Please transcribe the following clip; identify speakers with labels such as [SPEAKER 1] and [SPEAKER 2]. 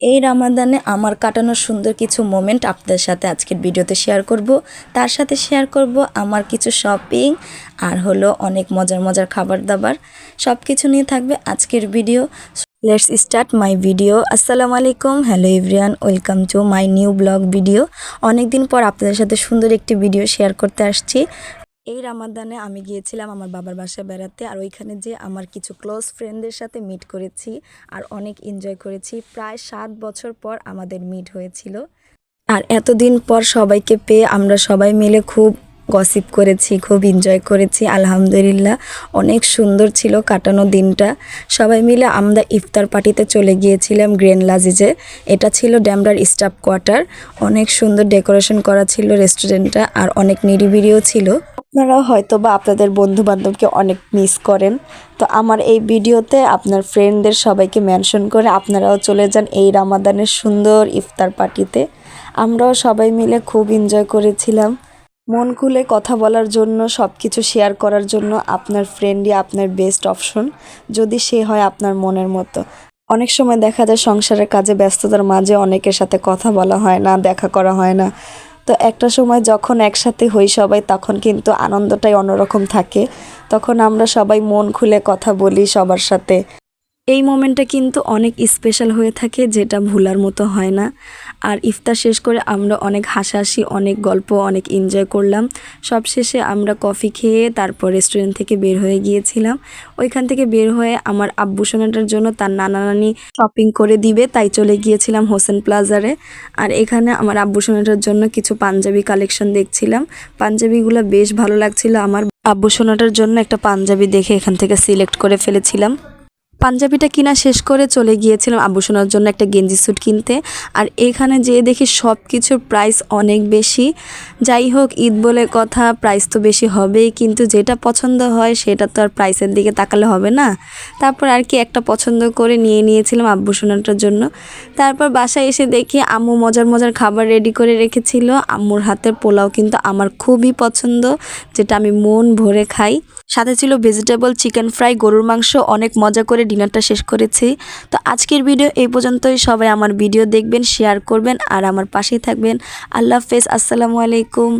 [SPEAKER 1] এই রামাদানে আমার কাটানোর সুন্দর কিছু মোমেন্ট আপনাদের সাথে আজকের ভিডিওতে শেয়ার করব। তার সাথে শেয়ার করব আমার কিছু শপিং আর হলো অনেক মজার মজার খাবার দাবার। সব কিছু নিয়ে থাকবে আজকের video. Let's start my video. আসসালামু আলাইকুম, hello everyone, welcome to my new blog video. অনেক দিন পর আপনাদের সাথে সুন্দর একটি ভিডিও শেয়ার করতে আসছি। এই রামাদানে আমি গিয়েছিলাম আমার বাবার বাসায় বেড়াতে, আর ওইখানে যে আমার কিছু ক্লোজ ফ্রেন্ডদের সাথে মিট করেছি আর অনেক এনজয় করেছি। প্রায় 7 বছর পর আমাদের মিট হয়েছিল, আর এতদিন পর সবাইকে পেয়ে আমরা সবাই মিলে খুব গসিপ করেছি, খুব এনজয় করেছি। আলহামদুলিল্লাহ অনেক সুন্দর ছিল কাটানো দিনটা। সবাই মিলে আমরা ইফতার পার্টিতে চলে গিয়েছিলাম গ্র্যান্ড লাজিজে। এটা ছিল ড্যামরার স্টাফ কোয়ার্টার। অনেক সুন্দর ডেকোরেশন করা ছিল রেস্টুরেন্টটা, আর অনেক নিরিবিলিও ছিল। আপনারাও হয়তো বা আপনাদের বন্ধুবান্ধবকে অনেক মিস করেন, তো আমার এই ভিডিওতে আপনার ফ্রেন্ডদের সবাইকে মেনশন করে আপনারাও চলে যান এই রামাদানের সুন্দর ইফতার পার্টিতে। আমরাও সবাই মিলে খুব এনজয় করেছিলাম। মন খুলে কথা বলার জন্য, সব কিছু শেয়ার করার জন্য আপনার ফ্রেন্ডই আপনার বেস্ট অপশন, যদি সে হয় আপনার মনের মতো। অনেক সময় দেখা যায় সংসারের কাজে ব্যস্ততার মাঝে অনেকের সাথে কথা বলা হয় না, দেখা করা হয় না। তো একটা সময় যখন একসাথে হই সবাই, তখন কিন্তু আনন্দটাই অন্যরকম থাকে। তখন আমরা সবাই মন খুলে কথা বলি সবার সাথে। এই মোমেন্টটা কিন্তু অনেক স্পেশাল হয়ে থাকে, যেটা ভোলার মতো হয় না। আর ইফতার শেষ করে আমরা অনেক হাসাহাসি, অনেক গল্প, অনেক এনজয় করলাম। সব শেষে আমরা কফি খেয়ে তারপর রেস্টুরেন্ট থেকে বের হয়ে গিয়েছিলাম। ওইখান থেকে বের হয়ে আমার আব্বু সোনাটার জন্য তার নানা নানি শপিং করে দিবে, তাই চলে গিয়েছিলাম হোসেন প্লাজারে। আর এখানে আমার আব্বু সোনাটার জন্য কিছু পাঞ্জাবি কালেকশন দেখছিলাম। পাঞ্জাবিগুলো বেশ ভালো লাগছিল। আমার আব্বু সোনাটার জন্য একটা পাঞ্জাবি দেখে এখান থেকে সিলেক্ট করে ফেলেছিলাম। পাঞ্জাবিটা কিনা শেষ করে চলে গিয়েছিলাম আব্বু সোনার জন্য একটা গেঞ্জি স্যুট কিনতে। আর এখানে যেয়ে দেখি সব কিছুর প্রাইস অনেক বেশি। যাই হোক, ঈদ বলে কথা, প্রাইস তো বেশি হবেই, কিন্তু যেটা পছন্দ হয় সেটা তো আর প্রাইসের দিকে তাকালে হবে না। তারপর আর কি একটা পছন্দ করে নিয়েছিলাম আব্বু সোনাটার জন্য। তারপর বাসায় এসে দেখি আম্মু মজার মজার খাবার রেডি করে রেখেছিল। আম্মুর হাতের পোলাও কিন্তু আমার খুবই পছন্দ, যেটা আমি মন ভরে খাই। সাথে ছিল ভেজিটেবল, চিকেন ফ্রাই, গরুর মাংস। অনেক মজা করে ডিনারটা শেষ করেছি। তো আজকের ভিডিও এই পর্যন্তই। সবাই আমার ভিডিও দেখবেন, শেয়ার করবেন আর আমার পাশেই থাকবেন। আল্লাহ হাফেজ, আসসালামু আলাইকুম।